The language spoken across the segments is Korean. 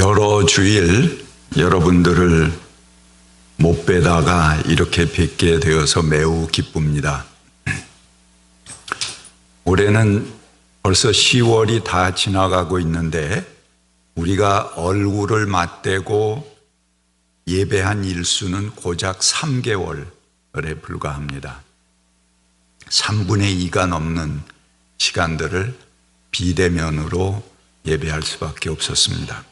여러 주일 여러분들을 못 뵈다가 이렇게 뵙게 되어서 매우 기쁩니다. 올해는 벌써 10월이 다 지나가고 있는데 우리가 얼굴을 맞대고 예배한 일수는 고작 3개월에 불과합니다. 3분의 2가 넘는 시간들을 비대면으로 예배할 수밖에 없었습니다.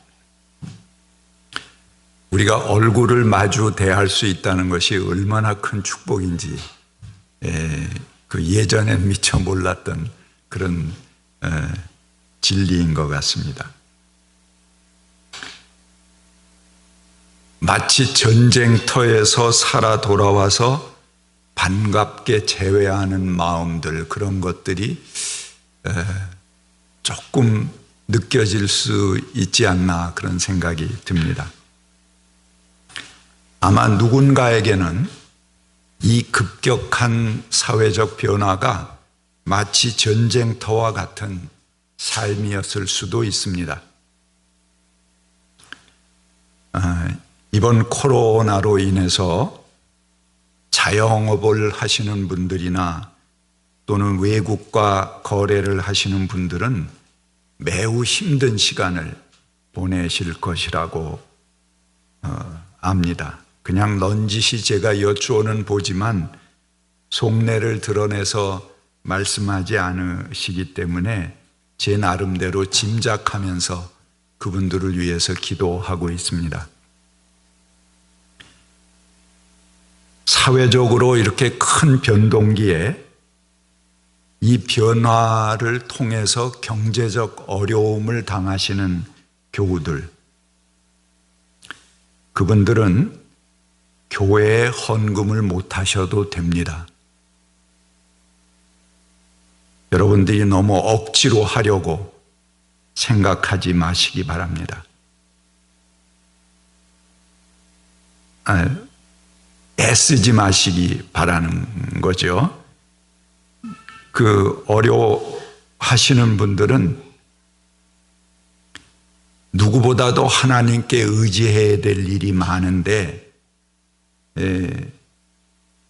우리가 얼굴을 마주 대할 수 있다는 것이 얼마나 큰 축복인지 그 예전엔 미처 몰랐던 그런 진리인 것 같습니다. 마치 전쟁터에서 살아 돌아와서 반갑게 재회하는 마음들, 그런 것들이 조금 느껴질 수 있지 않나 그런 생각이 듭니다. 아마 누군가에게는 이 급격한 사회적 변화가 마치 전쟁터와 같은 삶이었을 수도 있습니다. 이번 코로나로 인해서 자영업을 하시는 분들이나 또는 외국과 거래를 하시는 분들은 매우 힘든 시간을 보내실 것이라고 압니다. 그냥 넌지시 제가 여쭈어는 보지만 속내를 드러내서 말씀하지 않으시기 때문에 제 나름대로 짐작하면서 그분들을 위해서 기도하고 있습니다. 사회적으로 이렇게 큰 변동기에 이 변화를 통해서 경제적 어려움을 당하시는 교우들, 그분들은 교회에 헌금을 못 하셔도 됩니다. 여러분들이 너무 억지로 하려고 생각하지 마시기 바랍니다. 애쓰지 마시기 바라는 거죠. 그 어려워하시는 분들은 누구보다도 하나님께 의지해야 될 일이 많은데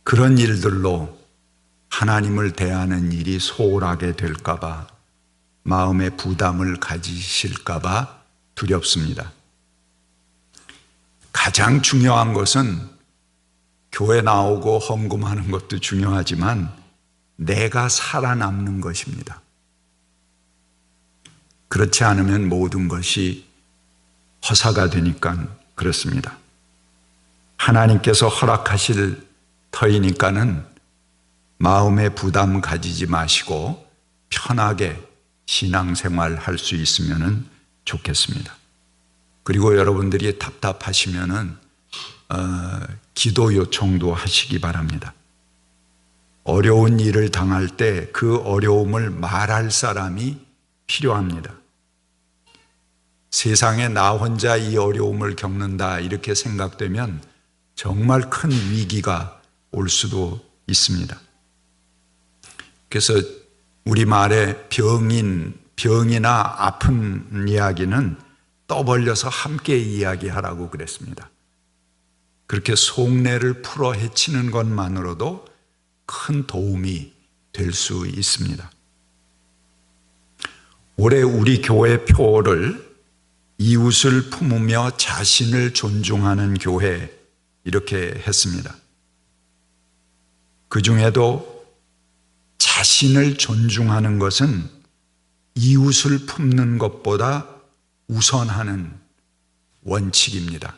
그런 일들로 하나님을 대하는 일이 소홀하게 될까 봐, 마음의 부담을 가지실까 봐 두렵습니다. 가장 중요한 것은 교회 나오고 헌금하는 것도 중요하지만 내가 살아남는 것입니다. 그렇지 않으면 모든 것이 허사가 되니까 그렇습니다. 하나님께서 허락하실 터이니까는 마음의 부담 가지지 마시고 편하게 신앙생활 할 수 있으면 좋겠습니다. 그리고 여러분들이 답답하시면은 기도 요청도 하시기 바랍니다. 어려운 일을 당할 때 그 어려움을 말할 사람이 필요합니다. 세상에 나 혼자 이 어려움을 겪는다 이렇게 생각되면 정말 큰 위기가 올 수도 있습니다. 그래서 우리말에 병이나 아픈 이야기는 떠벌려서 함께 이야기하라고 그랬습니다. 그렇게 속내를 풀어 헤치는 것만으로도 큰 도움이 될 수 있습니다. 올해 우리 교회 표를 이웃을 품으며 자신을 존중하는 교회 이렇게 했습니다. 그 중에도 자신을 존중하는 것은 이웃을 품는 것보다 우선하는 원칙입니다.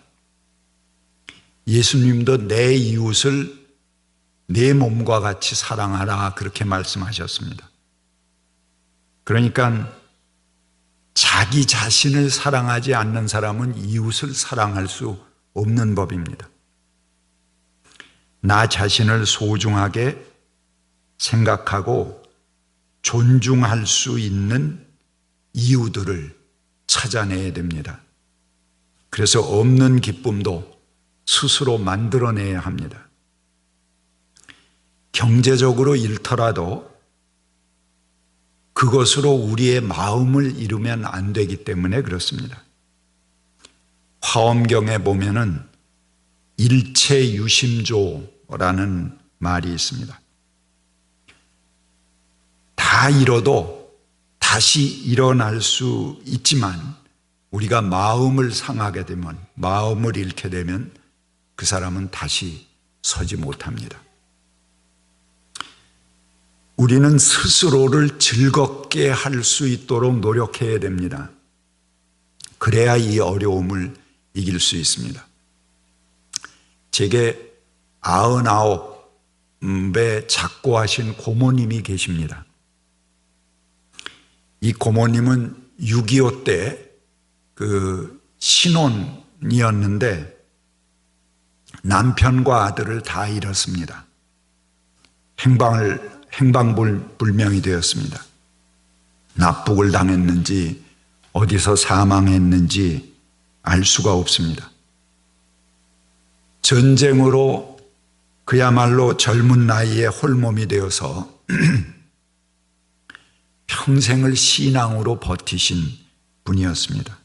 예수님도 내 이웃을 내 몸과 같이 사랑하라 그렇게 말씀하셨습니다. 그러니까 자기 자신을 사랑하지 않는 사람은 이웃을 사랑할 수 없는 법입니다. 나 자신을 소중하게 생각하고 존중할 수 있는 이유들을 찾아내야 됩니다. 그래서 없는 기쁨도 스스로 만들어내야 합니다. 경제적으로 잃더라도 그것으로 우리의 마음을 이루면 안 되기 때문에 그렇습니다. 화엄경에 보면은 일체유심조라는 말이 있습니다. 다 잃어도 다시 일어날 수 있지만 우리가 마음을 상하게 되면, 마음을 잃게 되면 그 사람은 다시 서지 못합니다. 우리는 스스로를 즐겁게 할 수 있도록 노력해야 됩니다. 그래야 이 어려움을 이길 수 있습니다. 제게 99배 작고하신 고모님이 계십니다. 이 고모님은 6.25 때 신혼이었는데 남편과 아들을 다 잃었습니다. 행방불명이 되었습니다. 납북을 당했는지 어디서 사망했는지 알 수가 없습니다. 전쟁으로 그야말로 젊은 나이에 홀몸이 되어서 평생을 신앙으로 버티신 분이었습니다.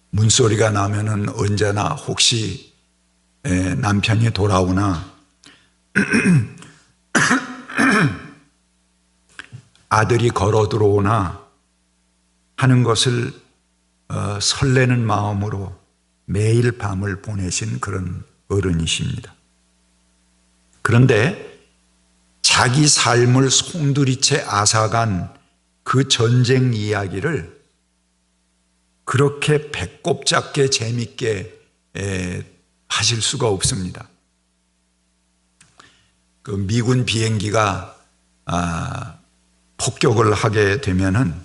문소리가 나면은 언제나 혹시 남편이 돌아오나 아들이 걸어 들어오나 하는 것을 설레는 마음으로 매일 밤을 보내신 그런 어른이십니다. 그런데 자기 삶을 송두리째 앗아간 그 전쟁 이야기를 그렇게 배꼽잡게 재밌게 하실 수가 없습니다. 그 미군 비행기가 폭격을 하게 되면은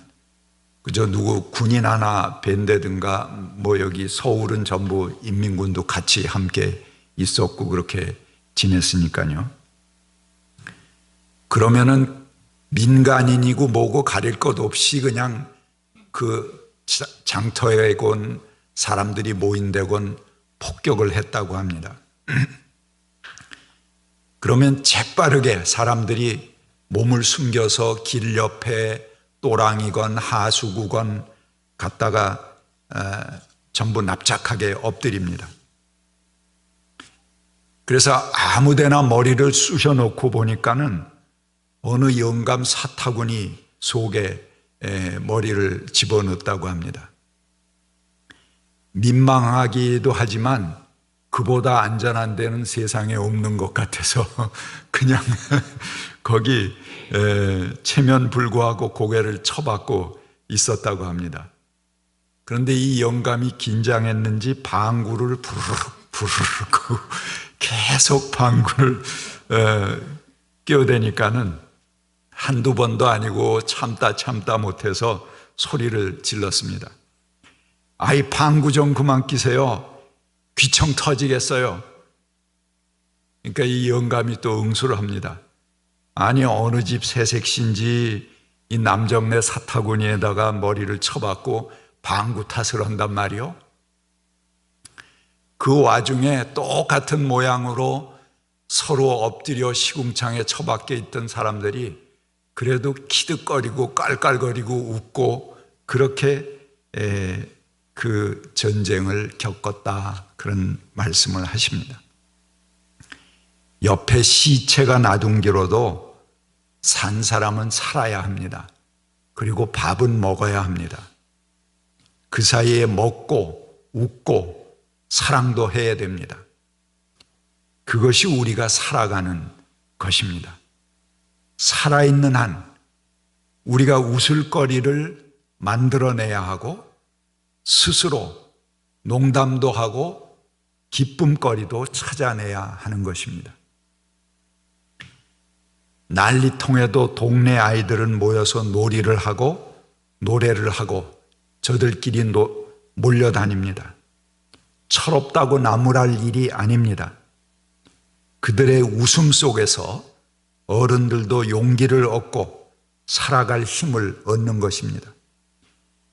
그저 누구 군인 하나 뵌다든가 뭐 여기 서울은 전부 인민군도 같이 함께 있었고 그렇게 지냈으니까요. 그러면은 민간인이고 뭐고 가릴 것 없이 그냥 그 장터에건 사람들이 모인데건 폭격을 했다고 합니다. 그러면 재빠르게 사람들이 몸을 숨겨서 길 옆에 또랑이건 하수구건 갔다가 전부 납작하게 엎드립니다. 그래서 아무데나 머리를 쑤셔놓고 보니까는 어느 영감 사타구니 속에 머리를 집어넣었다고 합니다. 민망하기도 하지만 그보다 안전한 데는 세상에 없는 것 같아서 그냥 거기 체면불구하고 고개를 쳐박고 있었다고 합니다. 그런데 이 영감이 긴장했는지 방구를 부르르 계속 방구를 끼어대니까는 한두 번도 아니고 참다 못해서 소리를 질렀습니다. 아이 방구 좀 그만 끼세요. 귀청 터지겠어요. 그러니까 이 영감이 또 응수를 합니다. 아니 어느 집 새색신지 이 남정네 사타구니에다가 머리를 쳐박고 방구 탓을 한단 말이요. 그 와중에 똑같은 모양으로 서로 엎드려 시궁창에 처박혀 있던 사람들이 그래도 키득거리고 깔깔거리고 웃고 그렇게 그 전쟁을 겪었다 그런 말씀을 하십니다. 옆에 시체가 놔둔기로도 산 사람은 살아야 합니다. 그리고 밥은 먹어야 합니다. 그 사이에 먹고 웃고 사랑도 해야 됩니다. 그것이 우리가 살아가는 것입니다. 살아있는 한 우리가 웃을거리를 만들어내야 하고 스스로 농담도 하고 기쁨거리도 찾아내야 하는 것입니다. 난리통에도 동네 아이들은 모여서 놀이를 하고 노래를 하고 저들끼리 몰려다닙니다. 철없다고 나무랄 일이 아닙니다. 그들의 웃음 속에서 어른들도 용기를 얻고 살아갈 힘을 얻는 것입니다.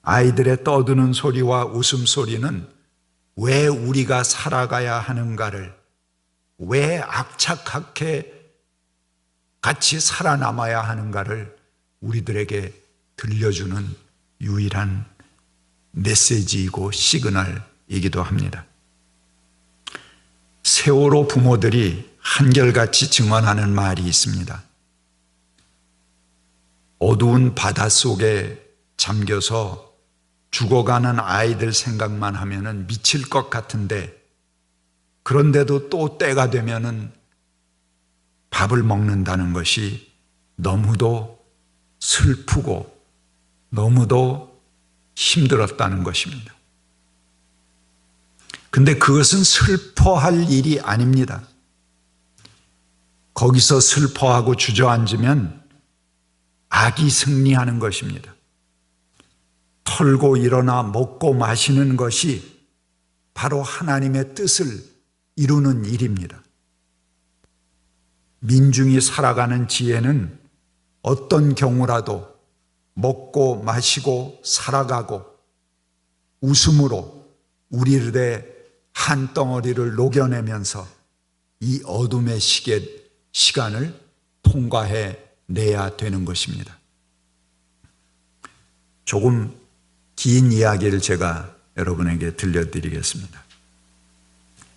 아이들의 떠드는 소리와 웃음소리는 왜 우리가 살아가야 하는가를, 왜 악착하게 같이 살아남아야 하는가를 우리들에게 들려주는 유일한 메시지이고 시그널입니다. 이야기이기도 합니다. 세월호 부모들이 한결같이 증언하는 말이 있습니다. 어두운 바닷속에 잠겨서 죽어가는 아이들 생각만 하면은 미칠 것 같은데, 그런데도 또 때가 되면은 밥을 먹는다는 것이 너무도 슬프고 너무도 힘들었다는 것입니다. 근데 그것은 슬퍼할 일이 아닙니다. 거기서 슬퍼하고 주저앉으면 악이 승리하는 것입니다. 털고 일어나 먹고 마시는 것이 바로 하나님의 뜻을 이루는 일입니다. 민중이 살아가는 지혜는 어떤 경우라도 먹고 마시고 살아가고 웃음으로 우리들의 한 덩어리를 녹여내면서 이 어둠의 시간을 통과해 내야 되는 것입니다. 조금 긴 이야기를 제가 여러분에게 들려드리겠습니다.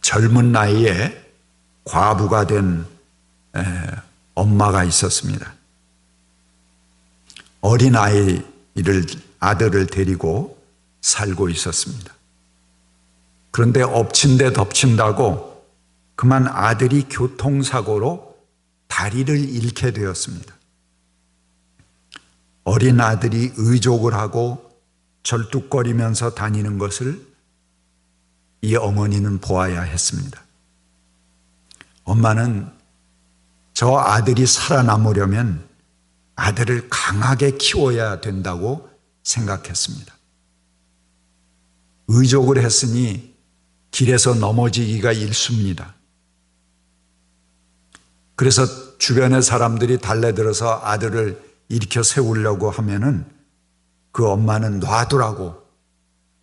젊은 나이에 과부가 된 엄마가 있었습니다. 어린 아들을 데리고 살고 있었습니다. 그런데 엎친 데 덮친다고 그만 아들이 교통사고로 다리를 잃게 되었습니다. 어린 아들이 의족을 하고 절뚝거리면서 다니는 것을 이 어머니는 보아야 했습니다. 엄마는 저 아들이 살아남으려면 아들을 강하게 키워야 된다고 생각했습니다. 의족을 했으니 길에서 넘어지기가 일쑤입니다. 그래서 주변의 사람들이 달래들어서 아들을 일으켜 세우려고 하면은 그 엄마는 놔두라고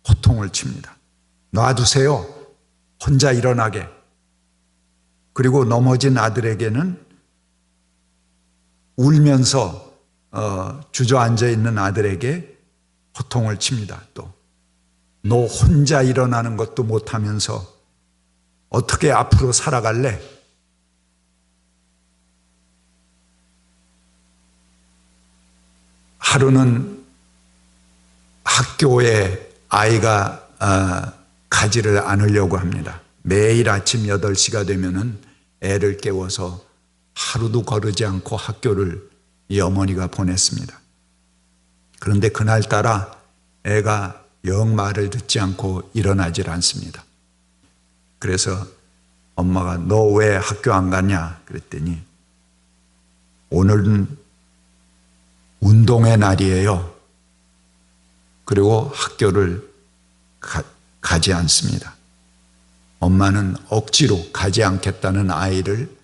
호통을 칩니다. 놔두세요. 혼자 일어나게. 그리고 넘어진 아들에게는 울면서 주저앉아 있는 아들에게 호통을 칩니다. 또 너 혼자 일어나는 것도 못하면서 어떻게 앞으로 살아갈래? 하루는 학교에 아이가 가지를 않으려고 합니다. 매일 아침 8시가 되면은 애를 깨워서 하루도 거르지 않고 학교를 이 어머니가 보냈습니다. 그런데 그날따라 애가 영 말을 듣지 않고 일어나질 않습니다. 그래서 엄마가 너 왜 학교 안 가냐 그랬더니 오늘은 운동의 날이에요. 그리고 학교를 가지 않습니다. 엄마는 억지로 가지 않겠다는 아이를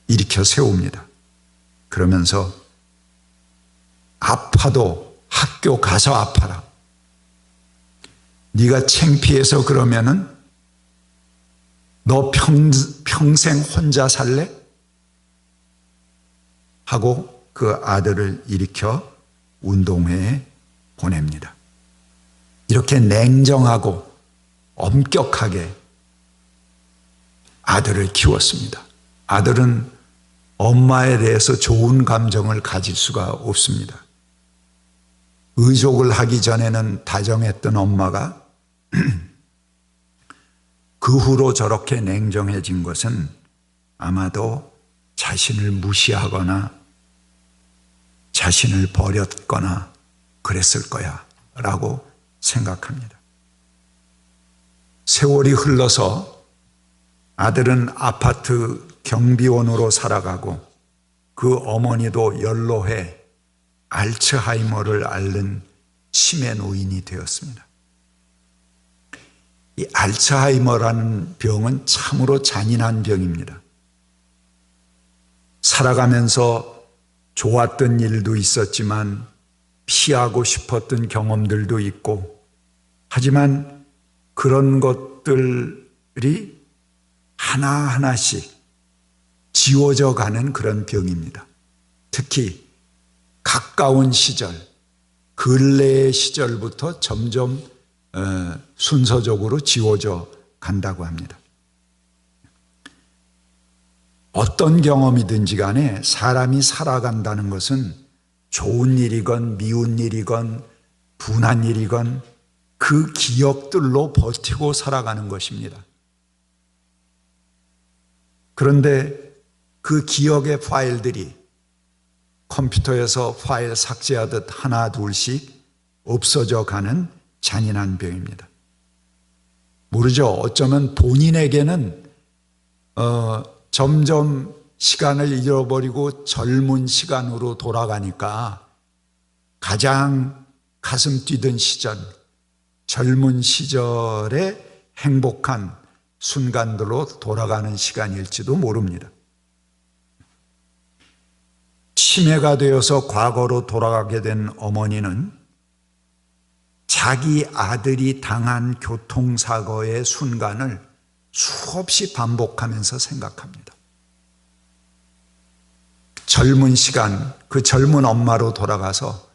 일으켜 세웁니다. 그러면서 아파도 학교 가서 아파라. 네가 창피해서 그러면은 너 평생 혼자 살래? 하고 그 아들을 일으켜 운동회에 보냅니다. 이렇게 냉정하고 엄격하게 아들을 키웠습니다. 아들은 엄마에 대해서 좋은 감정을 가질 수가 없습니다. 의족을 하기 전에는 다정했던 엄마가 그 후로 저렇게 냉정해진 것은 아마도 자신을 무시하거나 자신을 버렸거나 그랬을 거야 라고 생각합니다. 세월이 흘러서 아들은 아파트 경비원으로 살아가고 그 어머니도 연로해 알츠하이머를 앓는 치매 노인이 되었습니다. 이 알츠하이머라는 병은 참으로 잔인한 병입니다. 살아가면서 좋았던 일도 있었지만 피하고 싶었던 경험들도 있고, 하지만 그런 것들이 하나하나씩 지워져 가는 그런 병입니다. 특히 가까운 시절, 근래의 시절부터 점점 순서적으로 지워져 간다고 합니다. 어떤 경험이든지 간에 사람이 살아간다는 것은 좋은 일이건 미운 일이건 분한 일이건 그 기억들로 버티고 살아가는 것입니다. 그런데 그 기억의 파일들이 컴퓨터에서 파일 삭제하듯 하나 둘씩 없어져 가는 잔인한 병입니다. 모르죠. 어쩌면 본인에게는 점점 시간을 잃어버리고 젊은 시간으로 돌아가니까 가장 가슴 뛰던 시절, 젊은 시절의 행복한 순간들로 돌아가는 시간일지도 모릅니다. 치매가 되어서 과거로 돌아가게 된 어머니는 자기 아들이 당한 교통사고의 순간을 수없이 반복하면서 생각합니다. 젊은 시간, 그 젊은 엄마로 돌아가서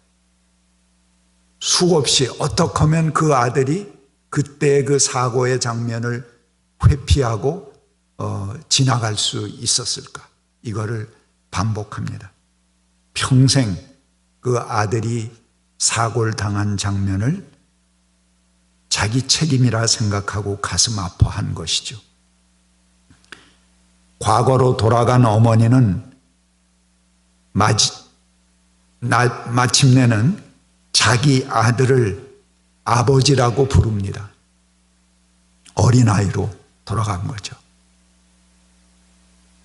수없이 어떻게 하면 그 아들이 그때 그 사고의 장면을 회피하고 지나갈 수 있었을까? 이거를 반복합니다. 평생 그 아들이 사고를 당한 장면을 자기 책임이라 생각하고 가슴 아파한 것이죠. 과거로 돌아간 어머니는 마침내는 자기 아들을 아버지라고 부릅니다. 어린아이로 돌아간 거죠.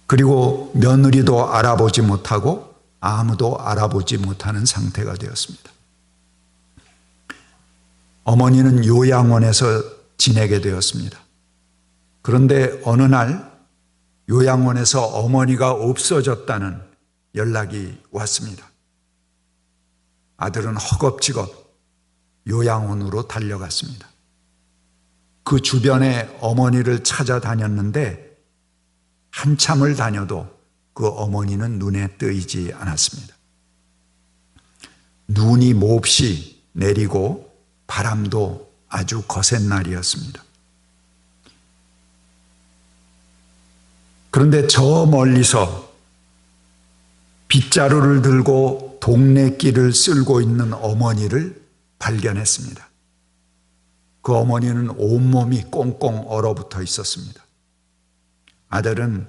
그리고 며느리도 알아보지 못하고 아무도 알아보지 못하는 상태가 되었습니다. 어머니는 요양원에서 지내게 되었습니다. 그런데 어느 날 요양원에서 어머니가 없어졌다는 연락이 왔습니다. 아들은 허겁지겁 요양원으로 달려갔습니다. 그 주변에 어머니를 찾아다녔는데 한참을 다녀도 그 어머니는 눈에 띄지 않았습니다. 눈이 몹시 내리고 바람도 아주 거센 날이었습니다. 그런데 저 멀리서 빗자루를 들고 동네 길을 쓸고 있는 어머니를 발견했습니다. 그 어머니는 온몸이 꽁꽁 얼어붙어 있었습니다. 아들은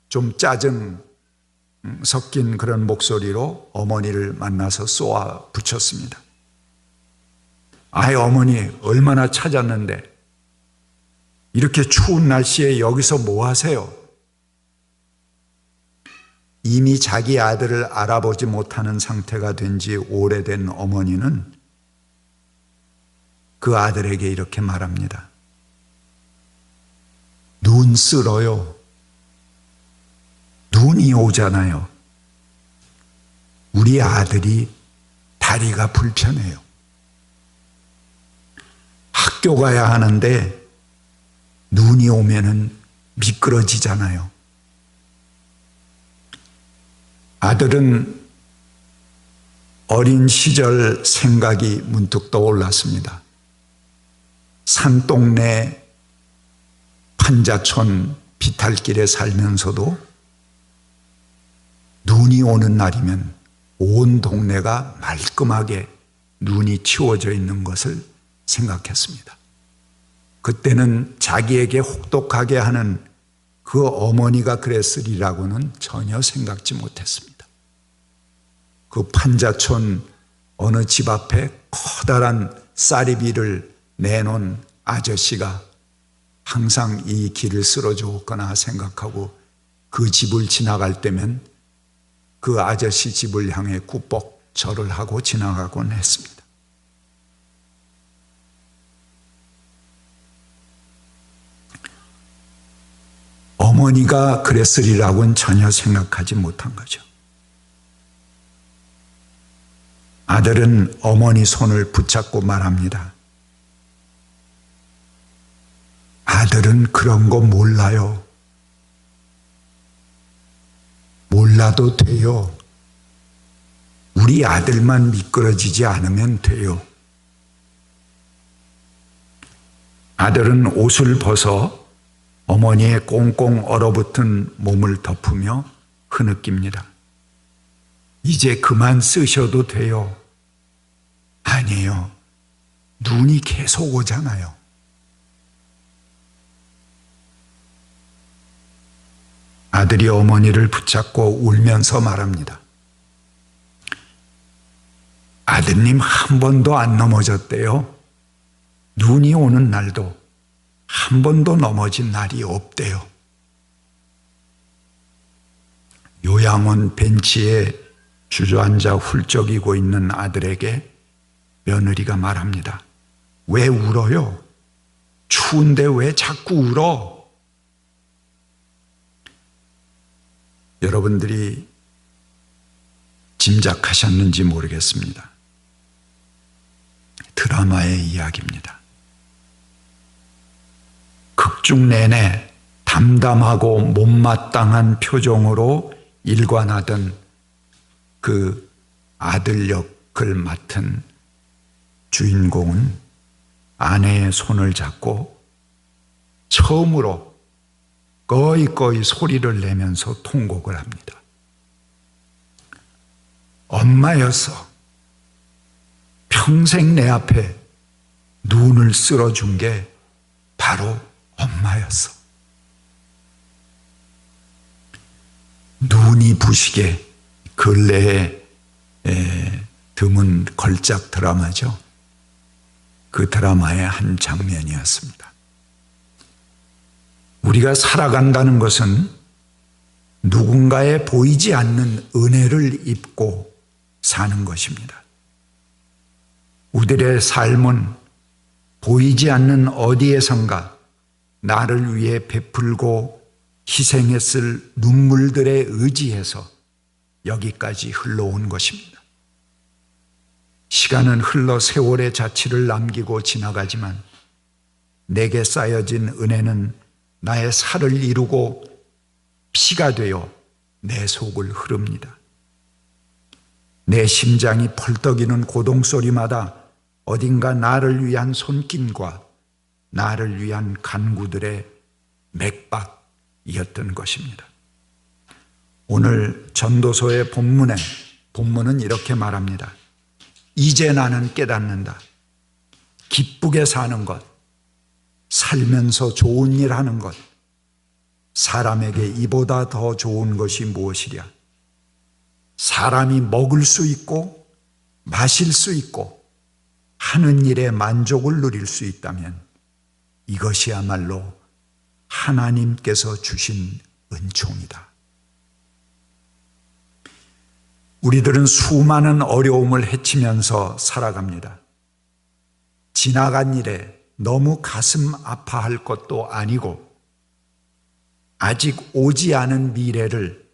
좀 짜증 섞인 그런 목소리로 어머니를 만나서 쏘아 붙였습니다. 아이 어머니 얼마나 찾았는데 이렇게 추운 날씨에 여기서 뭐 하세요? 이미 자기 아들을 알아보지 못하는 상태가 된 지 오래된 어머니는 그 아들에게 이렇게 말합니다. 눈 쓸어요. 눈이 오잖아요. 우리 아들이 다리가 불편해요. 학교 가야 하는데 눈이 오면은 미끄러지잖아요. 아들은 어린 시절 생각이 문득 떠올랐습니다. 산동네 판자촌 비탈길에 살면서도 눈이 오는 날이면 온 동네가 말끔하게 눈이 치워져 있는 것을 생각했습니다. 그때는 자기에게 혹독하게 하는 그 어머니가 그랬으리라고는 전혀 생각지 못했습니다. 그 판자촌 어느 집 앞에 커다란 쌀이비를 내놓은 아저씨가 항상 이 길을 쓸어주었거나 생각하고 그 집을 지나갈 때면 그 아저씨 집을 향해 굽복 절을 하고 지나가곤 했습니다. 어머니가 그랬으리라고는 전혀 생각하지 못한 거죠. 아들은 어머니 손을 붙잡고 말합니다. 아들은 그런 거 몰라요. 몰라도 돼요. 우리 아들만 미끄러지지 않으면 돼요. 아들은 옷을 벗어 어머니의 꽁꽁 얼어붙은 몸을 덮으며 흐느낍니다. 이제 그만 쓰셔도 돼요. 아니에요. 눈이 계속 오잖아요. 아들이 어머니를 붙잡고 울면서 말합니다. 아드님 한 번도 안 넘어졌대요. 눈이 오는 날도 한 번도 넘어진 날이 없대요. 요양원 벤치에 주저앉아 훌쩍이고 있는 아들에게 며느리가 말합니다. 왜 울어요? 추운데 왜 자꾸 울어? 여러분들이 짐작하셨는지 모르겠습니다. 드라마의 이야기입니다. 극중 내내 담담하고 못마땅한 표정으로 일관하던 그 아들 역을 맡은 주인공은 아내의 손을 잡고 처음으로 꺼이꺼이 소리를 내면서 통곡을 합니다. 엄마여서 평생 내 앞에 눈을 쓸어준 게 바로 엄마였어. 눈이 부시게 근래에 드문 걸작 드라마죠. 그 드라마의 한 장면이었습니다. 우리가 살아간다는 것은 누군가의 보이지 않는 은혜를 입고 사는 것입니다. 우리의 삶은 보이지 않는 어디에선가 나를 위해 베풀고 희생했을 눈물들에 의지해서 여기까지 흘러온 것입니다. 시간은 흘러 세월의 자취를 남기고 지나가지만 내게 쌓여진 은혜는 나의 살을 이루고 피가 되어 내 속을 흐릅니다. 내 심장이 펄떡이는 고동소리마다 어딘가 나를 위한 손길과 나를 위한 간구들의 맥박이었던 것입니다. 오늘 전도서의 본문은 이렇게 말합니다. 이제 나는 깨닫는다. 기쁘게 사는 것, 살면서 좋은 일 하는 것, 사람에게 이보다 더 좋은 것이 무엇이랴. 사람이 먹을 수 있고 마실 수 있고 하는 일에 만족을 누릴 수 있다면 이것이야말로 하나님께서 주신 은총이다. 우리들은 수많은 어려움을 헤치면서 살아갑니다. 지나간 일에 너무 가슴 아파할 것도 아니고 아직 오지 않은 미래를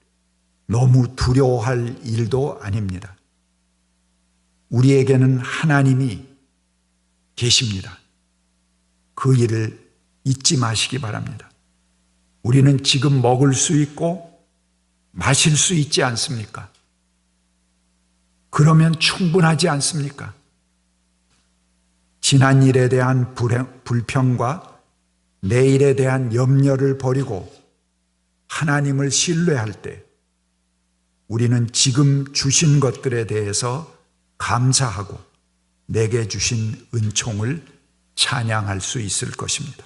너무 두려워할 일도 아닙니다. 우리에게는 하나님이 계십니다. 그 일을 잊지 마시기 바랍니다. 우리는 지금 먹을 수 있고 마실 수 있지 않습니까? 그러면 충분하지 않습니까? 지난 일에 대한 불평과 내일에 대한 염려를 버리고 하나님을 신뢰할 때 우리는 지금 주신 것들에 대해서 감사하고 내게 주신 은총을 찬양할 수 있을 것입니다.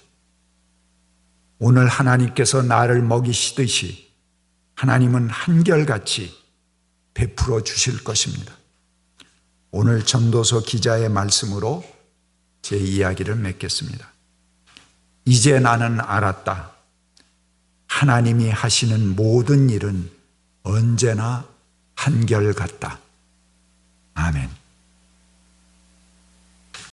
오늘 하나님께서 나를 먹이시듯이 하나님은 한결같이 베풀어 주실 것입니다. 오늘 전도서 기자의 말씀으로 제 이야기를 맺겠습니다. 이제 나는 알았다. 하나님이 하시는 모든 일은 언제나 한결같다. 아멘.